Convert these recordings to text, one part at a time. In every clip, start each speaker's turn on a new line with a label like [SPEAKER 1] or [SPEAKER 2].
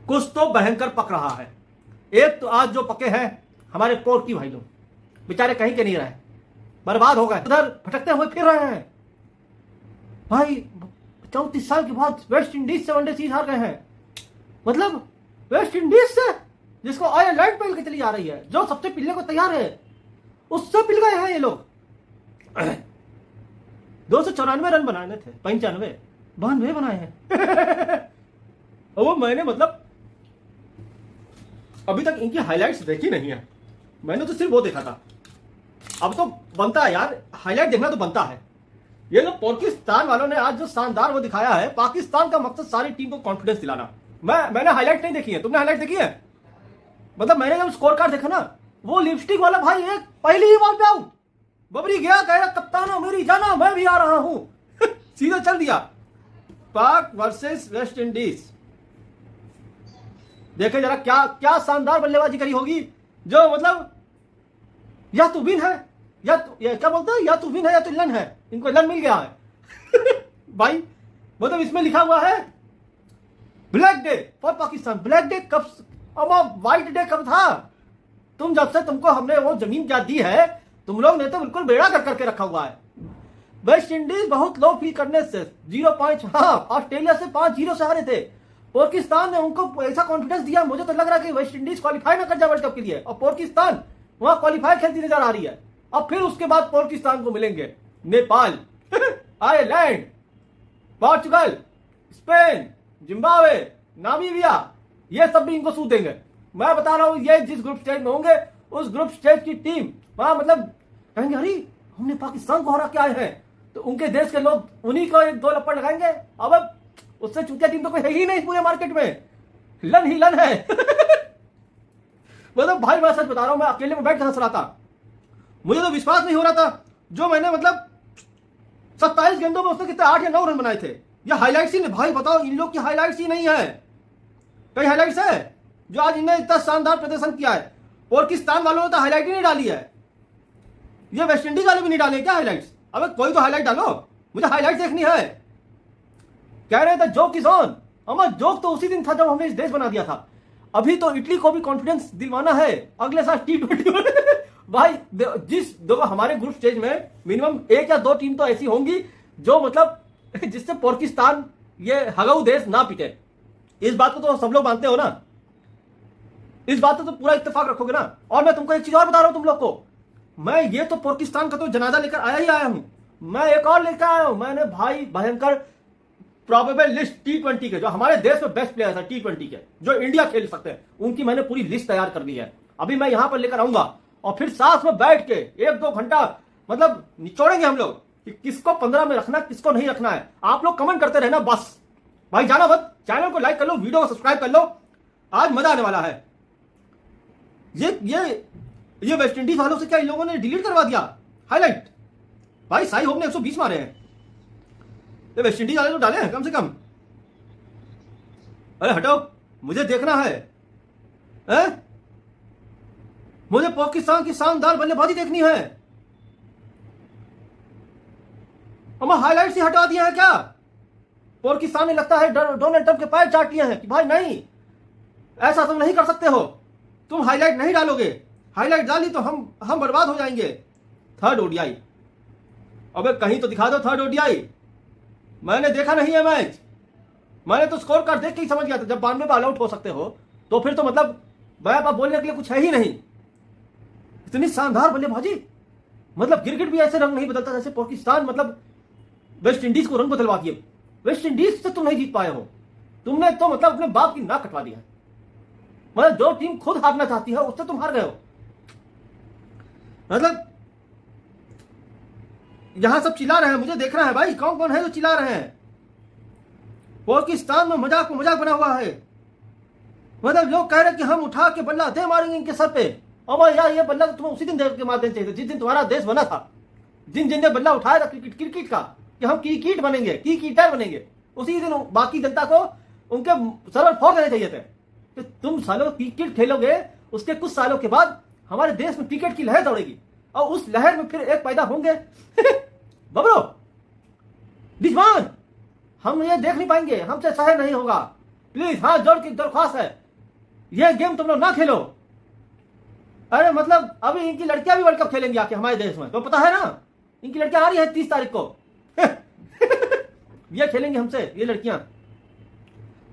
[SPEAKER 1] कुछ तो भयंकर पक रहा है। एक तो आज जो पके हैं हमारे पोर्की भाई लोग, बेचारे कहीं के नहीं रहे, बर्बाद हो गए, उधर भटकते हुए फिर रहे हैं भाई। 34 साल के बाद वेस्ट इंडीज से वनडे सीरीज हार गए हैं। मतलब वेस्ट इंडीज से, जिसको आयरलैंड पहल के चली जा रही है, जो सबसे पिलने को तैयार है, उससे पिल गए हैं ये लोग। 294 रन बनाने थे, 92 बनाए हैं। वो मैंने मतलब अभी तक इनकी हाइलाइट्स देखी नहीं है, मैंने तो सिर्फ वो देखा था। अब तो बनता है यार, हाईलाइट देखना तो बनता है। ये जो पाकिस्तान वालों ने आज जो शानदार वो दिखाया है, पाकिस्तान का मकसद सारी टीम को कॉन्फिडेंस दिलाना। मैंने हाईलाइट नहीं देखी है, तुमने हाईलाइट देखी है? मतलब मैंने जब स्कोर कार्ड देखा ना, वो लिपस्टिक वाला भाई एक पहली ही बॉल पे आउट, बबरी गया, कह रहा कप्तान मेरी जाना, मैं भी आ रहा हूं। सीधा चल दिया। पाक वर्सेस वेस्ट इंडीज, देखे जरा क्या क्या शानदार बल्लेबाजी करी होगी। जो मतलब या तो विन है या क्या बोलते हैं, या तो विन है या तो लन है। इनको लन मिल गया है। भाई मतलब इसमें लिखा हुआ है black day for Pakistan. Black day कब, अब व्हाइट डे कब था? तुम जब से तुमको हमने वो जमीन क्या दी है, तुम लोग ने तो बिल्कुल बेड़ा कर करके रखा हुआ है। वेस्ट इंडीज बहुत लो फील करने से 0 पॉइंट, हाँ ऑस्ट्रेलिया से 5-0 से हारे थे। पाकिस्तान ने उनको ऐसा कॉन्फिडेंस दिया, मुझे तो लग रहा है कि वेस्ट इंडीज क्वालिफाई ना कर जाए वर्ल्ड कप के लिए, और पाकिस्तान वहां क्वालिफाई खेलती नजर आ रही है। अब फिर उसके बाद पाकिस्तान को मिलेंगे Nepal, Ireland, Portugal, Spain, Zimbabwe, Namibia, ये सब भी इनको सूट देंगे। मैं बता रहा हूं, ये जिस ग्रुप स्टेज में होंगे, उस ग्रुप स्टेज की टीम वहां मतलब कहेंगे अरे हमने पाकिस्तान को हरा के आए हैं, तो उनके देश के लोग उन्हीं को 1-2 लपड़ लगाएंगे। अब उससे चूतिया टीम तो कोई है ही नहीं पूरे मार्केट में, लन ही लन है। मतलब भाई मैं सच बता रहा हूं, मैं अकेले में बैठ कर हंस रहा था, मुझे तो विश्वास नहीं हो रहा था। जो मैंने मतलब 27 गेंदों में उसने कितने 8 या 9 रन बनाए थे। ये हाईलाइट्स ही नहीं भाई, बताओ इन लोग की हाईलाइट्स ही नहीं है। कई हाईलाइट्स है जो आज इन्हें इतना शानदार प्रदर्शन किया है। पाकिस्तान वालों ने तो हाईलाइट ही नहीं डाली है, ये वेस्ट इंडीज वाले भी नहीं डाले क्या हाईलाइट्स? अबे कोई तो हाईलाइट डालो, मुझे हाईलाइट देखनी है। कह रहे थे joke is on, Amar joke तो उसी दिन था जब हमने इस देश बना दिया था। अभी तो इटली को भी कॉन्फिडेंस दिलवाना है अगले साल T20 भाई देखो हमारे ग्रुप स्टेज में मिनिमम 1 या 2 टीम तो ऐसी होंगी जो मतलब जिससे पाकिस्तान ये हगाऊ देश ना पिटे। इस बात को तो सब लोग मानते हो ना, इस बात तो पूरा इत्तेफाक रखोगे ना। और मैं तुमको एक चीज और बता रहा हूं तुम लोग को, मैं ये तो पाकिस्तान का तो जनाजा लेकर आया ही आया हूं, मैं एक और लेकर आया हूं। मैंने भाई भयंकर प्रोबेबल लिस्ट T20 के, जो हमारे देश में बेस्ट प्लेयर है T20 के, जो इंडिया खेल सकते हैं, उनकी मैंने पूरी लिस्ट तैयार कर ली है। अभी मैं यहां पर लेकर आऊंगा और फिर साथ में बैठ के 1-2 घंटा मतलब निचोड़ेंगे हम लोग कि किसको 15 में रखना, किसको नहीं रखना है। आप लोग कमेंट करते रहना बस भाई, जाना मत। चैनल को लाइक कर लो, वीडियो को सब्सक्राइब कर लो, आज मजा आने वाला है। ये वेस्ट इंडीज वालों से क्या इन लोगों ने डिलीट करवा दिया हाईलाइट? भाई साई होप ने 120 मारे हैं, ये वेस्ट इंडीज वाले तो डाले हैं कम से कम। अरे हटो, मुझे देखना है? मुझे पाकिस्तान की शानदार बल्लेबाजी देखनी है। हम हाईलाइट से हटा दिया है क्या? पाकिस्तान ने लगता है डोनाल्ड ट्रंप के पैर चाट लिए हैं कि भाई नहीं, ऐसा तुम नहीं कर सकते हो, तुम हाईलाइट नहीं डालोगे, हाईलाइट डाली तो हम बर्बाद हो जाएंगे। थर्ड ओडीआई, अबे कहीं तो दिखा दो थर्ड ओडीआई। मैंने देखा नहीं है मैच, मैंने तो स्कोर कार्ड देख के ही समझ गया था। जब 92 पे ऑल आउट हो सकते हो तो फिर तो मतलब मैं बोलने के लिए कुछ है ही नहीं। इतनी शानदार बल्लेबाजी, मतलब क्रिकेट भी ऐसे रंग नहीं बदलता जैसे पाकिस्तान मतलब वेस्ट इंडीज को रंग बदलवा दिए। वेस्ट इंडीज से तुम नहीं जीत पाए हो, तुमने तो मतलब अपने बाप की नाक कटवा दिया। मतलब जो टीम खुद हारना चाहती है उससे तुम हार गए हो। मतलब यहां सब चिल्ला रहे हैं, मुझे देखना है भाई कौन कौन है जो चिल्ला रहे हैं। पाकिस्तान में मजाक बना हुआ है, मतलब लोग कह रहे हैं कि हम उठा के बल्ला दे मारेंगे इनके सर पे। और यार ये बल्ला तो तुम्हें उसी दिन दे के मार देना चाहिए जिस दिन तुम्हारा देश बना था, जिन ने बल्ला उठाया था क्रिकेट का कि हम क्रिकेट बनेंगे, क्रिकेटर बनेंगे, उसी दिन बाकी जनता को उनके सरल फोड़ देने चाहिए थे कि तुम सालों क्रिकेट खेलोगे, उसके कुछ सालों के बाद हमारे देश में क्रिकेट की लहर दौड़ेगी और उस लहर में फिर एक पैदा होंगे बबरो रिजवान, हम ये देख नहीं पाएंगे, हमसे सहन नहीं होगा। प्लीज हाथ जोड़ की दरख्वास्त है, ये गेम तुम लोग ना खेलो। अरे मतलब अभी इनकी लड़कियां भी वर्ल्ड कप खेलेंगी आके हमारे देश में, तो पता है ना, इनकी लड़कियां आ रही है 30 तारीख को ये खेलेंगे हमसे, ये लड़कियां।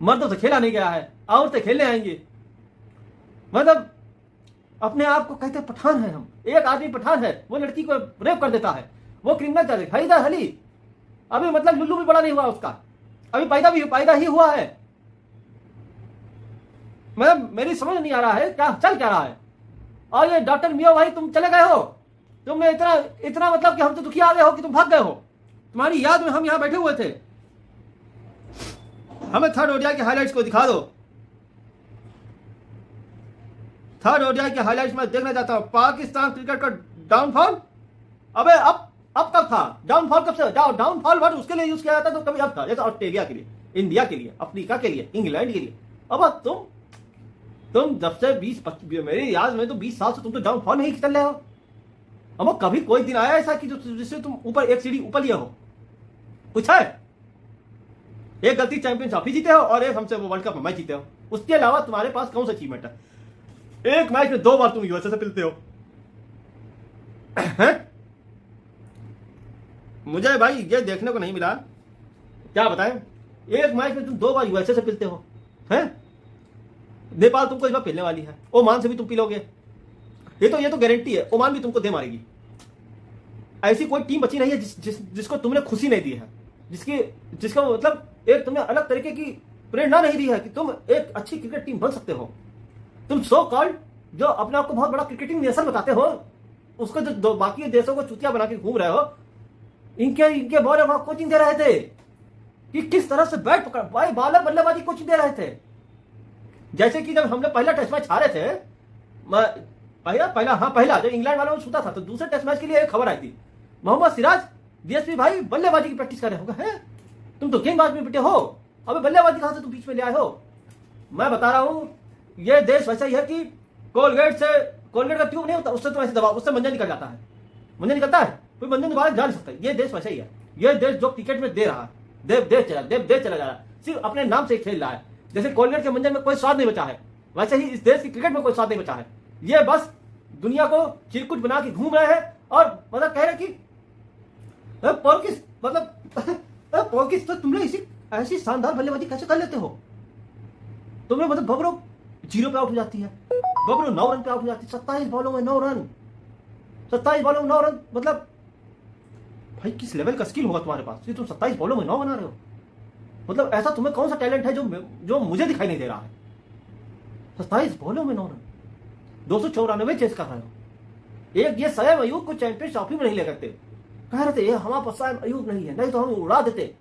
[SPEAKER 1] मर्दों से खेला नहीं गया है, औरतें खेलने आएंगी। मतलब अपने आप को कहते पठान है हम। एक आदमी पठान है, वो लड़की को रेप कर देता है, वो क्रिमिनल चार्ज। हैदर अली अभी मतलब लुल्लू भी बड़ा नहीं हुआ उसका, अभी पैदा ही हुआ है। मतलब मेरी समझ नहीं आ रहा है क्या चल क्या रहा है। और ये डॉक्टर मियां भाई तुम चले गए हो, तुमने इतना मतलब कि हम तो दुखी आ गए हो कि तुम भाग गए हो। तुम्हारी याद में हम यहां बैठे हुए थे। हमें थर्ड ओडीआई के हाइलाइट्स को दिखा दो। थर्ड ओडीआई के हाइलाइट्स में देखना चाहता हूं। पाकिस्तान क्रिकेट का डाउनफॉल, अबे अब कब था डाउनफॉल? कब से डाउनफॉल वर्ड उसके लिए यूज किया जाता, तो कभी अब था, जैसे ऑस्ट्रेलिया के लिए, इंडिया के लिए, अफ्रीका के लिए, इंग्लैंड के लिए। अब तुम जब से 20-25 मेरी याद में तो 20 साल से तुम तो डाउनफॉल नहीं चल रहे हो। अब कभी कोई दिन आया ऐसा कि जिससे तुम ऊपर एक सीढ़ी ऊपर लिए हो? कुछ है? एक गलती चैंपियंस ट्रॉफी जीते हो और एक हमसे वो वर्ल्ड कप मैच जीते हो। उसके अलावा तुम्हारे पास कौन सा अचीवमेंट है? एक मैच में 2 बार तुम यूएसए से मिलते हो। मुझे भाई ये देखने को नहीं मिला, क्या बताएं। एक मैच में तुम 2 बार यूएसए से पिलते हो हैं? नेपाल तुमको इस बार पिलने वाली है, ओमान से भी तुम पिलोगे, ये तो गारंटी है। ओमान भी तुमको दे मारेगी। ऐसी कोई टीम बची नहीं है जिसको तुमने खुशी नहीं दी है, जिसका मतलब एक तुमने अलग तरीके की प्रेरणा नहीं दी है कि तुम एक अच्छी क्रिकेट टीम बन सकते हो। तुम सो कॉल्ड जो अपने आप को बहुत बड़ा क्रिकेटिंग नेशन बताते हो, उसको जो बाकी देशों को चुतिया बना के घूम रहे हो, इनके बॉलर वहां कोचिंग दे रहे थे कि किस तरह से बैट पकड़, भाई बॉलर बल्लेबाजी कोचिंग दे रहे थे। जैसे कि जब हमने पहला टेस्ट मैच हारे थे, पहला जो इंग्लैंड वालों में छूटा था, तो दूसरे टेस्ट मैच के लिए एक खबर आई थी, मोहम्मद सिराज डीएसपी भाई बल्लेबाजी की प्रैक्टिस कर रहे होगा। है तुम तो गेंदबाज में पिटे हो, अबे बल्लेबाजी कहां से तुम बीच में ले आए हो? मैं बता रहा हूं, ये देश वैसा ही है कि कोलगेट का ट्यूब नहीं होता, उससे तो ऐसे दबाव, उससे मंजन निकल जाता है। मंजन निकलता है, कोई मंजन दोबारा जा नहीं सकता। ये देश वैसा ही है। ये देश जो क्रिकेट में दे रहा है, देव चला जा रहा है, सिर्फ अपने नाम से खेल रहा है। जैसे कोलगेट के मंजन में कोई स्वाद नहीं बचा है, वैसे ही इस देश की क्रिकेट में कोई स्वाद नहीं बचा है। ये बस दुनिया को चिरकुट बना के घूम रहे हैं और मतलब कह रहे कि पोर्किस तो तुमने ऐसी शानदार बल्लेबाजी कैसे कर लेते हो? तुमने मतलब बबरो 0 पे आउट हो जाती है, बबरो 9 रन पे आउट हो जाती है, 27 बॉलों में 9 रन, 27 बॉलों में 9 रन। मतलब भाई किस लेवल का स्किल होगा तुम्हारे पास कि तुम 27 बॉलों में 9 बना रहे हो? मतलब ऐसा तुम्हें कौन सा टैलेंट है जो मुझे दिखाई नहीं दे रहा है? 27 बॉलों में 9 रन, 294 चेस कर रहे हो। एक ये शोएब अयूब को चैंपियंस ट्रॉफी में नहीं ले करते, कह रहे थे ये हमारे पास शोएब अयूब नहीं है, नहीं तो हम उड़ा देते।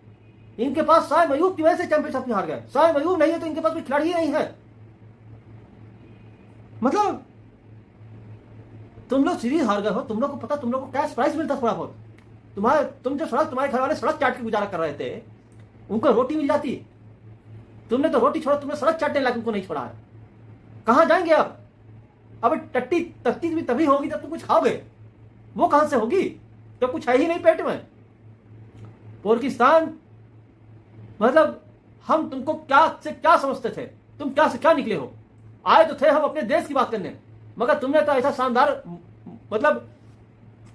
[SPEAKER 1] इनके पास शोएब अयूब की वजह से चैंपियंस ट्रॉफी हार गए। शोएब अयूब नहीं है तो इनके पास कोई खिलाड़ी ही नहीं है। मतलब तुम लोग सीरीज हार गए हो, तुम लोग को पता, तुम लोग को कैश प्राइस मिलता थोड़ा बहुत। तुम्हारे घर वाले सड़क चाट के गुजारा कर रहे थे, उनको रोटी मिल जाती। तुमने तो रोटी छोड़ा, तुमने सड़क चाटने लायक उनको नहीं छोड़ा है। कहां जाएंगे अब? अब तख्ती भी तभी होगी जब तुम कुछ खाओगे, वो कहां से होगी जब कुछ है ही नहीं पेट में। पाकिस्तान मतलब हम तुमको क्या समझते थे? तुम क्या से क्या निकले हो? आए तो थे हम अपने देश की बात करने, मगर तुमने तो ऐसा शानदार मतलब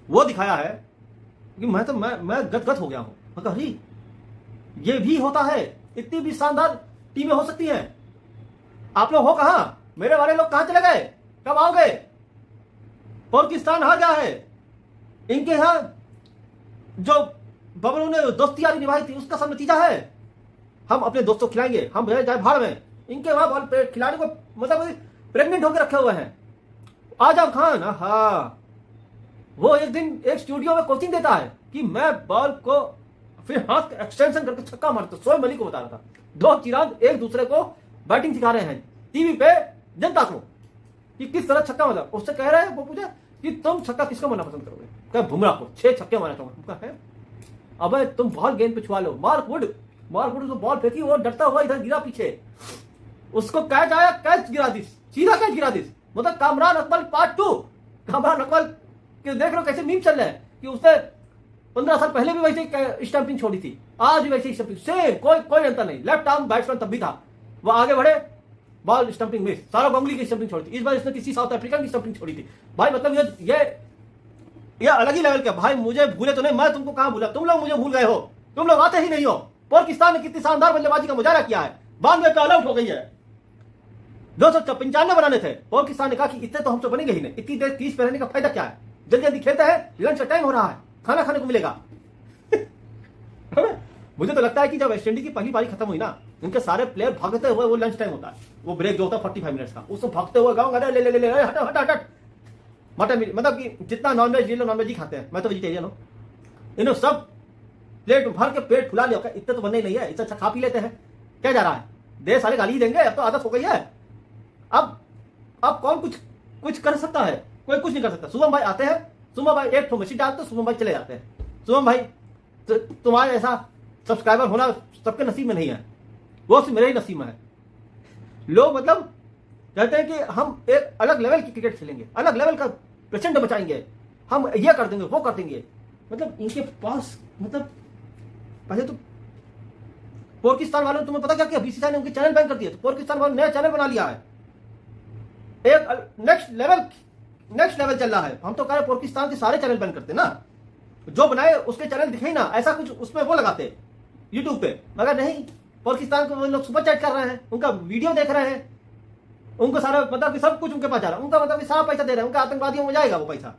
[SPEAKER 1] वो दिखाया है कि मैं गदगद हो गया हूं। मगर अरे ये भी होता है, इतनी भी शानदार टीमें हो सकती हैं। आप लोग हो कहां? मेरे वाले लोग कहां चले गए? कब आओगे? पाकिस्तान हार गया है। इनके यहां जो बबलू ने दोस्ती यारी निभाई थी, उसका सब नतीजा है। हम अपने दोस्तों को खिलाएंगे, हम जाए भाड़ में। इनके वहां खिलाड़ी को मतलब प्रेग्नेंट होकर रखे हुए हैं। आजम खान, हाँ, वो एक दिन एक स्टूडियो में कोचिंग देता है कि मैं बॉल को फिर हाथ एक्सटेंशन करके छक्का मारता। शोएब अली को बता रहा था, 2 चिराग एक दूसरे को बैटिंग सिखा रहे हैं टीवी पे जनता को कि किस तरह छक्का मारना। उससे कह रहे हैं, वो पूछा कि तुम छक्का किसको मारना पसंद करोगे? क्या बुमराह को 6 छक्के मारना चाहूंगा है। अब तुम बॉल गेंद पे छुआ लो। मार्क वुड उसको बॉल फेंकी, वो डरता हुआ इधर गिरा पीछे, उसको कैच आया, कैच गिरा दी, सीधा कैच गिरा दी। मतलब कामरान अकमल पार्ट 2। कामरान अकमल के देख लो कैसे मीम चल रहे हैं कि उसने 15 साल पहले भी वैसे स्टंपिंग छोड़ी थी, आज भी वैसे स्टंपिंग सेम, कोई अंतर नहीं। लेफ्ट आर्म बैट्समैन तब भी था, वो आगे बढ़े, ball stumping miss, Sourav Ganguly की स्टंपिंग छोड़ी थी, इस बार इसने किसी साउथ अफ्रीकन की स्टंपिंग छोड़ी थी। भाई मतलब ये अलग ही लेवल का। भाई मुझे भूले तो नहीं, मैं तुमको कहां भूला, तुम लोग मुझे भूल गए हो, तुम लोग आते ही नहीं हो। पाकिस्तान ने कितनी शानदार बल्लेबाजी का मुजाहरा किया है, 92 पे ऑल आउट हो गई है, 295 बनाने थे। पाकिस्तान ने कहा कि इतने तो हमसे बनेंगे ही नहीं, इतनी देर 30 पे रहने का फायदा क्या है, जल्दी जल्दी खेलते हैं, लंच का टाइम हो रहा है, खाना खाने को मिलेगा। मुझे तो लगता है कि जब वेस्ट इंडीज की पहली पारी खत्म हुई ना, उनके सारे प्लेयर भागते हुए, वो लंच टाइम होता है, वो ब्रेक जो होता है 45 मिनट्स का, उसमें भागते हुए गाँव, अरे ले ले ले हट हट हट मटन, मतलब कि जितना नॉनवेज ये लोग नॉनवेज ही खाते हैं, मैं तो वेजिटेरियन हूँ, इन्होंने सब प्लेट भर के पेट फुला लिया, इतने तो बनने ही नहीं है, इससे अच्छा खा पी लेते हैं, क्या जा रहा है, देश सारे गाली देंगे, अब तो आदत हो गई है। अब कौन कुछ कर सकता है, कोई कुछ नहीं कर सकता। शुभम भाई आते हैं, शुभम भाई एक मशीन डालते, शुभम भाई चले जाते हैं। शुभम भाई तुम्हारे ऐसा सब्सक्राइबर होना सबके नसीब में नहीं है, वो सिर्फ मेरे ही नसीब में है। लोग मतलब कहते हैं कि हम एक अलग लेवल की क्रिकेट खेलेंगे, अलग लेवल का प्रचंड बचाएंगे, हम ये कर देंगे वो कर देंगे। मतलब इनके पास मतलब पहले तो पाकिस्तान वालों ने तुम्हें पता क्या किया, बीसीसीआई ने उनके चैनल बैन कर दिए, तो पाकिस्तान वालों ने नया चैनल बना लिया है, एक नेक्स्ट लेवल चल रहा है। हम तो कह रहे पाकिस्तान के सारे चैनल बैन करते ना, जो बनाए उसके चैनल दिखे ही ना, ऐसा कुछ उसमें वो लगाते यूट्यूब पे, मगर नहीं, पाकिस्तान को वो लोग सुपर चैट कर रहे हैं, उनका वीडियो देख रहे हैं, उनको सारा मतलब सब कुछ उनके पास जा रहा है, उनका मतलब सारा पैसा दे रहे हैं, उनका आतंकवादियों में जाएगा वो पैसा।